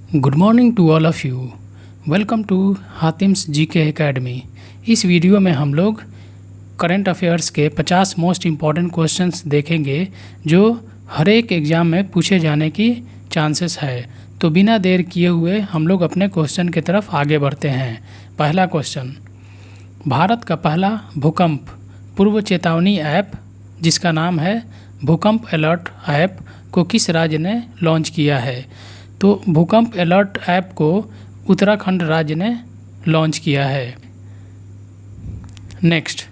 Good morning to all of you. Welcome to Hatim's GK academy. इस वीडियो में हम लोग करंट अफेयर्स के 50 मोस्ट इम्पॉर्टेंट क्वेश्चंस देखेंगे जो हर एक एग्ज़ाम में पूछे जाने की चांसेस है। तो बिना देर किए हुए हम लोग अपने क्वेश्चन की तरफ आगे बढ़ते हैं। पहला क्वेश्चन, भारत का पहला भूकंप पूर्व चेतावनी ऐप जिसका नाम है भूकंप अलर्ट ऐप को किस राज्य ने लॉन्च किया है? तो भूकंप अलर्ट ऐप को उत्तराखंड राज्य ने लॉन्च किया है। नेक्स्ट,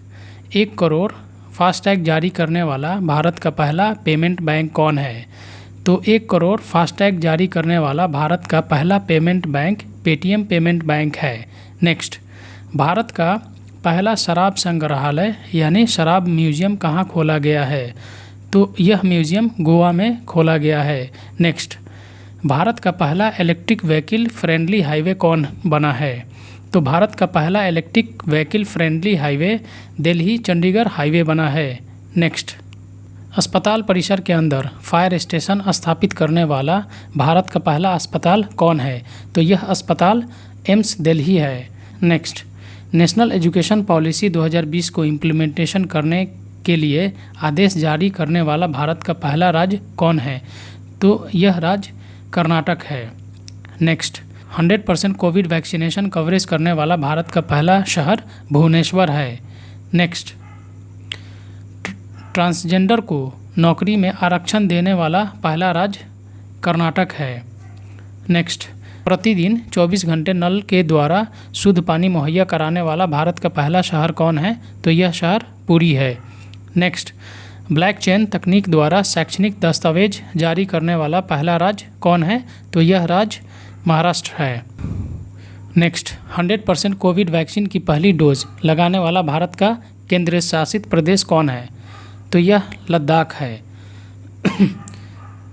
1 करोड़ फास्टैग जारी करने वाला भारत का पहला पेमेंट बैंक कौन है? तो 1 करोड़ फास्टैग जारी करने वाला भारत का पहला payment bank Paytm payment bank है। नेक्स्ट, भारत का पहला शराब संग्रहालय यानी शराब म्यूजियम कहाँ खोला गया है? तो यह म्यूजियम गोवा में खोला गया है। नेक्स्ट, भारत का पहला इलेक्ट्रिक व्हीकल फ्रेंडली हाईवे कौन बना है? तो भारत का पहला electric vehicle friendly highway Delhi Chandigarh highway बना है। नेक्स्ट, अस्पताल परिसर के अंदर फायर स्टेशन स्थापित करने वाला भारत का पहला अस्पताल कौन है? तो यह अस्पताल एम्स दिल्ली है। नेक्स्ट, नेशनल एजुकेशन पॉलिसी 2020 को इम्प्लीमेंटेशन करने के लिए आदेश जारी करने वाला भारत का पहला राज्य कौन है? तो यह राज्य कर्नाटक है। नेक्स्ट, 100% कोविड वैक्सीनेशन कवरेज करने वाला भारत का पहला शहर भुवनेश्वर है। नेक्स्ट, ट्रांसजेंडर को नौकरी में आरक्षण देने वाला पहला राज्य कर्नाटक है। नेक्स्ट, प्रतिदिन 24 घंटे नल के द्वारा शुद्ध पानी मुहैया कराने वाला भारत का पहला शहर कौन है? तो यह शहर पुरी है। नेक्स्ट, ब्लॉकचेन तकनीक द्वारा शैक्षणिक दस्तावेज जारी करने वाला पहला राज्य कौन है? तो यह राज्य महाराष्ट्र है। नेक्स्ट, 100% कोविड वैक्सीन की पहली डोज लगाने वाला भारत का केंद्र शासित प्रदेश कौन है? तो यह लद्दाख है।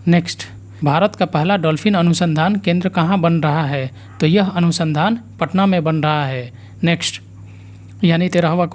नेक्स्ट, भारत का पहला डॉल्फिन अनुसंधान केंद्र कहाँ बन रहा है? तो यह अनुसंधान पटना में बन रहा है। नेक्स्ट, यानी 13वां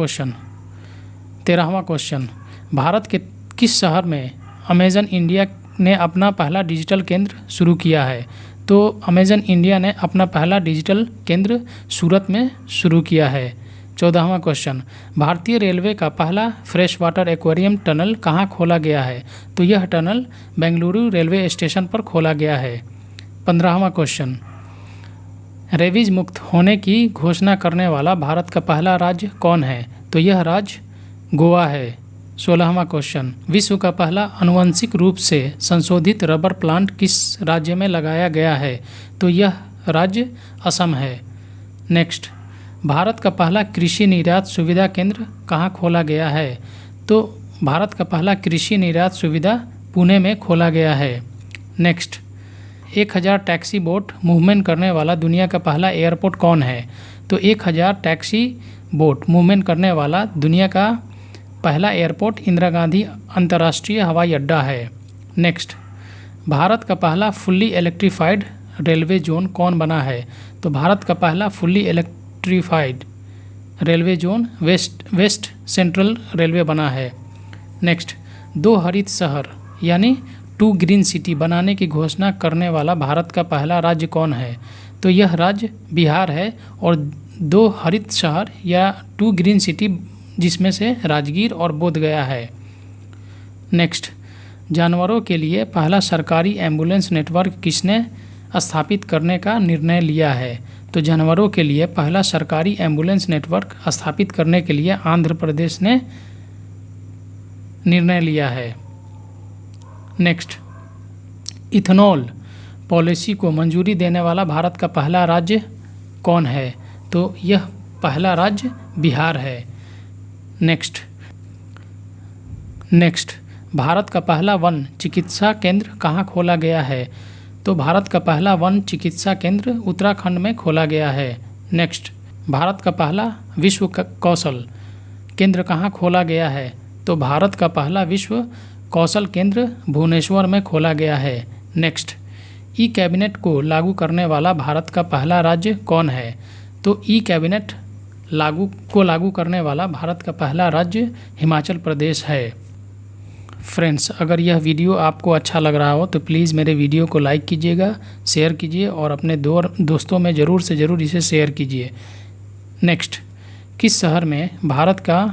क्वेश्चन, भारत के किस शहर में अमेज़न इंडिया ने अपना पहला डिजिटल केंद्र शुरू किया है? तो अमेज़न इंडिया ने अपना पहला डिजिटल केंद्र सूरत में शुरू किया है। 14वां क्वेश्चन, भारतीय रेलवे का पहला फ्रेश वाटर एक्वेरियम टनल कहाँ खोला गया है? तो यह टनल बेंगलुरु रेलवे स्टेशन पर खोला गया है। 15वां क्वेश्चन, रेबीज मुक्त होने की घोषणा करने वाला भारत का पहला राज्य कौन है? तो यह राज्य गोवा है। 16वां क्वेश्चन, विश्व का पहला आनुवंशिक रूप से संशोधित रबर प्लांट किस राज्य में लगाया गया है? तो यह राज्य असम है। नेक्स्ट, भारत का पहला कृषि निर्यात सुविधा केंद्र कहाँ खोला गया है? तो भारत का पहला कृषि निर्यात सुविधा पुणे में खोला गया है। नेक्स्ट, 1000 टैक्सी बोट मूवमेंट करने वाला दुनिया का पहला एयरपोर्ट कौन है? तो 1000 टैक्सी बोट मूवमेंट करने वाला दुनिया का पहला एयरपोर्ट इंदिरा गांधी अंतर्राष्ट्रीय हवाई अड्डा है। नेक्स्ट, भारत का पहला फुल्ली इलेक्ट्रीफाइड रेलवे जोन कौन बना है? तो भारत का पहला fully electrified railway zone West Central Railway बना है। नेक्स्ट, 2 हरित शहर यानी 2 ग्रीन सिटी बनाने की घोषणा करने वाला भारत का पहला राज्य कौन है? तो यह राज्य बिहार है और 2 हरित शहर या 2 ग्रीन सिटी जिसमें से राजगीर और बोधगया है। नेक्स्ट, जानवरों के लिए पहला सरकारी एम्बुलेंस नेटवर्क किसने स्थापित करने का निर्णय लिया है? तो जानवरों के लिए पहला सरकारी एम्बुलेंस नेटवर्क स्थापित करने के लिए आंध्र प्रदेश ने निर्णय लिया है। नेक्स्ट, इथेनॉल पॉलिसी को मंजूरी देने वाला भारत का पहला राज्य कौन है? तो यह पहला राज्य बिहार है। नेक्स्ट, भारत का पहला वन चिकित्सा केंद्र कहाँ खोला गया है? तो भारत का पहला वन चिकित्सा केंद्र उत्तराखंड में खोला गया है। नेक्स्ट, भारत का पहला विश्व कौशल केंद्र कहाँ खोला गया है? तो भारत का पहला विश्व कौशल केंद्र भुवनेश्वर में खोला गया है। नेक्स्ट, ई कैबिनेट को लागू करने वाला भारत का पहला राज्य कौन है? तो ई कैबिनेट लागू करने वाला भारत का पहला राज्य हिमाचल प्रदेश है। फ्रेंड्स, अगर यह वीडियो आपको अच्छा लग रहा हो तो प्लीज़ मेरे वीडियो को लाइक कीजिएगा, शेयर कीजिए और अपने दोस्तों में ज़रूर से ज़रूर इसे शेयर कीजिए। नेक्स्ट, किस शहर में भारत का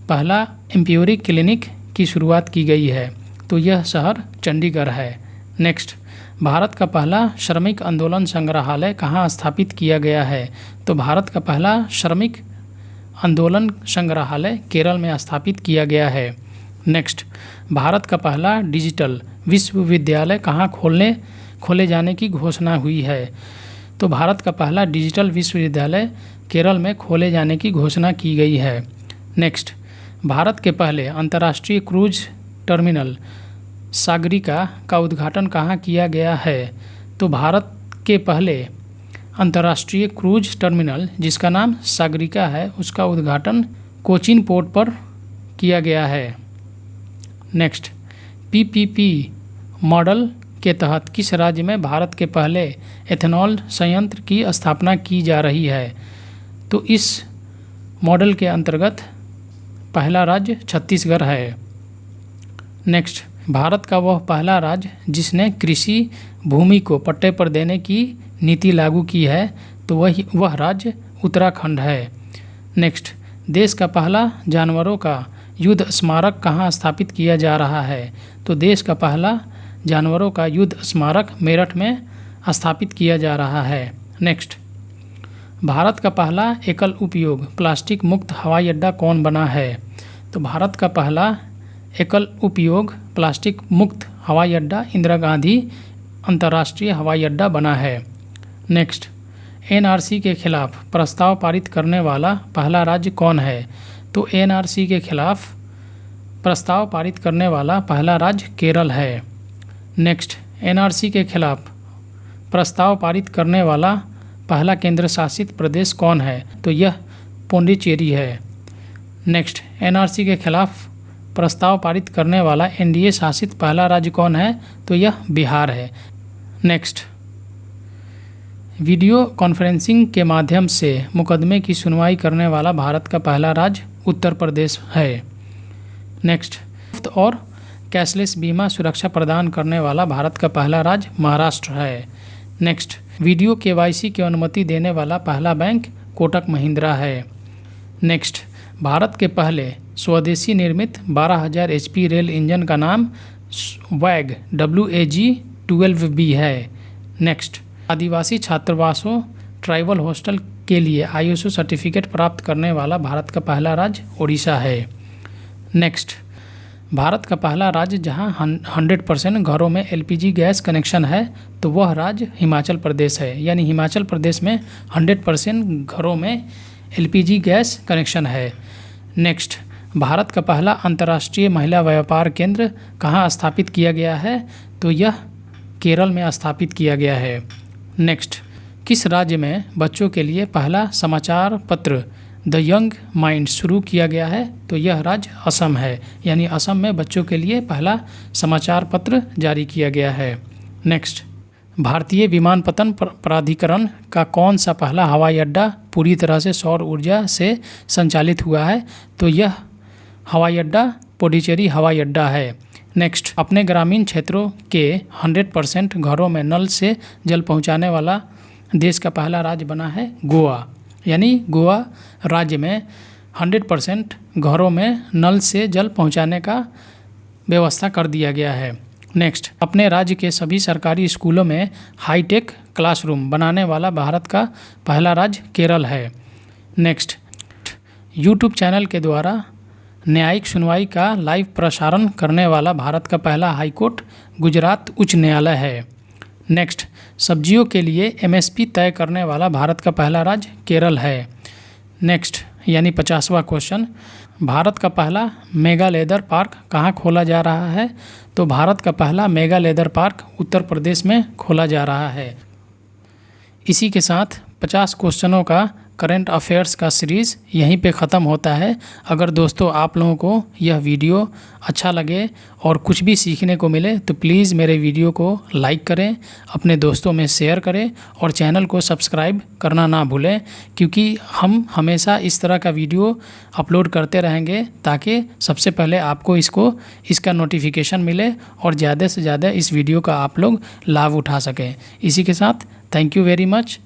पहला एम्प्योरी क्लिनिक की शुरुआत की गई है? तो यह शहर चंडीगढ़ है। नेक्स्ट, भारत का पहला श्रमिक आंदोलन संग्रहालय कहाँ स्थापित किया गया है? तो भारत का पहला श्रमिक आंदोलन संग्रहालय केरल में स्थापित किया गया है। नेक्स्ट, भारत का पहला डिजिटल विश्वविद्यालय कहाँ खोले जाने की घोषणा हुई है? तो भारत का पहला डिजिटल विश्वविद्यालय केरल में खोले जाने की घोषणा की गई है। नेक्स्ट, भारत के पहले अंतर्राष्ट्रीय क्रूज टर्मिनल सागरिका का उद्घाटन कहाँ किया गया है? तो भारत के पहले अंतर्राष्ट्रीय क्रूज टर्मिनल जिसका नाम सागरिका है उसका उद्घाटन कोचीन पोर्ट पर किया गया है। नेक्स्ट, पीपीपी मॉडल के तहत किस राज्य में भारत के पहले एथेनॉल संयंत्र की स्थापना की जा रही है? तो इस मॉडल के अंतर्गत पहला राज्य छत्तीसगढ़ है। नेक्स्ट, भारत का वह पहला राज्य जिसने कृषि भूमि को पट्टे पर देने की नीति लागू की है तो वह राज्य उत्तराखंड है। नेक्स्ट, देश का पहला जानवरों का युद्ध स्मारक कहाँ स्थापित किया जा रहा है? तो देश का पहला जानवरों का युद्ध स्मारक मेरठ में स्थापित किया जा रहा है। नेक्स्ट, भारत का पहला एकल उपयोग प्लास्टिक मुक्त हवाई अड्डा कौन बना है? तो भारत का पहला एकल उपयोग प्लास्टिक मुक्त हवाई अड्डा इंदिरा गांधी अंतर्राष्ट्रीय हवाई अड्डा बना है। नेक्स्ट, एनआरसी के खिलाफ प्रस्ताव पारित करने वाला पहला राज्य कौन है? तो एनआरसी के खिलाफ प्रस्ताव पारित करने वाला पहला राज्य केरल है। नेक्स्ट, एनआरसी के खिलाफ प्रस्ताव पारित करने वाला पहला केंद्र शासित प्रदेश कौन है? तो यह पुडुचेरी है। नेक्स्ट, एनआरसी के खिलाफ प्रस्ताव पारित करने वाला एनडीए शासित पहला राज्य कौन है? तो यह बिहार है। नेक्स्ट, वीडियो कॉन्फ्रेंसिंग के माध्यम से मुकदमे की सुनवाई करने वाला भारत का पहला राज्य उत्तर प्रदेश है। नेक्स्ट, मुफ्त और कैशलेस बीमा सुरक्षा प्रदान करने वाला भारत का पहला राज्य महाराष्ट्र है। नेक्स्ट, वीडियो केवाईसी की अनुमति देने वाला पहला बैंक कोटक महिंद्रा है। नेक्स्ट, भारत के पहले स्वदेशी निर्मित 12,000 HP रेल इंजन का नाम वैग WAG-12B है। नेक्स्ट, आदिवासी छात्रावासों ट्राइबल हॉस्टल के लिए ISO सर्टिफिकेट प्राप्त करने वाला भारत का पहला राज्य ओडिशा है। नेक्स्ट, भारत का पहला राज्य जहां 100% घरों में LPG गैस कनेक्शन है तो वह राज्य हिमाचल प्रदेश है। यानी हिमाचल प्रदेश में 100% घरों में LPG गैस कनेक्शन है। नेक्स्ट, भारत का पहला अंतर्राष्ट्रीय महिला व्यापार केंद्र कहाँ स्थापित किया गया है? तो यह केरल में स्थापित किया गया है। नेक्स्ट, किस राज्य में बच्चों के लिए पहला समाचार पत्र द यंग माइंड शुरू किया गया है? तो यह राज्य असम है। यानी असम में बच्चों के लिए पहला समाचार पत्र जारी किया गया है। नेक्स्ट, भारतीय विमानपत्तन प्राधिकरण का कौन सा पहला हवाई अड्डा पूरी तरह से सौर ऊर्जा से संचालित हुआ है? तो यह हवाई अड्डा पुडुचेरी हवाई अड्डा है। नेक्स्ट, अपने ग्रामीण क्षेत्रों के 100% घरों में नल से जल पहुंचाने वाला देश का पहला राज्य बना है गोवा। यानी गोवा राज्य में 100% घरों में नल से जल पहुंचाने का व्यवस्था कर दिया गया है। नेक्स्ट, अपने राज्य के सभी सरकारी स्कूलों में हाईटेक क्लासरूम बनाने वाला भारत का पहला राज्य केरल है। नेक्स्ट, यूट्यूब चैनल के द्वारा न्यायिक सुनवाई का लाइव प्रसारण करने वाला भारत का पहला हाईकोर्ट गुजरात उच्च न्यायालय है। नेक्स्ट, सब्जियों के लिए MSP तय करने वाला भारत का पहला राज्य केरल है। नेक्स्ट, यानी 50वां क्वेश्चन, भारत का पहला मेगा लेदर पार्क कहाँ खोला जा रहा है? तो भारत का पहला mega leather park Uttar Pradesh में खोला जा रहा है। इसी के साथ 50 क्वेश्चनों का करंट अफेयर्स का सीरीज़ यहीं पे ख़त्म होता है। अगर दोस्तों आप लोगों को यह वीडियो अच्छा लगे और कुछ भी सीखने को मिले तो प्लीज़ मेरे वीडियो को लाइक करें, अपने दोस्तों में शेयर करें और चैनल को सब्सक्राइब करना ना भूलें, क्योंकि हम हमेशा इस तरह का वीडियो अपलोड करते रहेंगे ताकि सबसे पहले आपको इसका नोटिफिकेशन मिले और ज़्यादा से ज़्यादा इस वीडियो का आप लोग लाभ उठा सकें। इसी के साथ थैंक यू वेरी मच।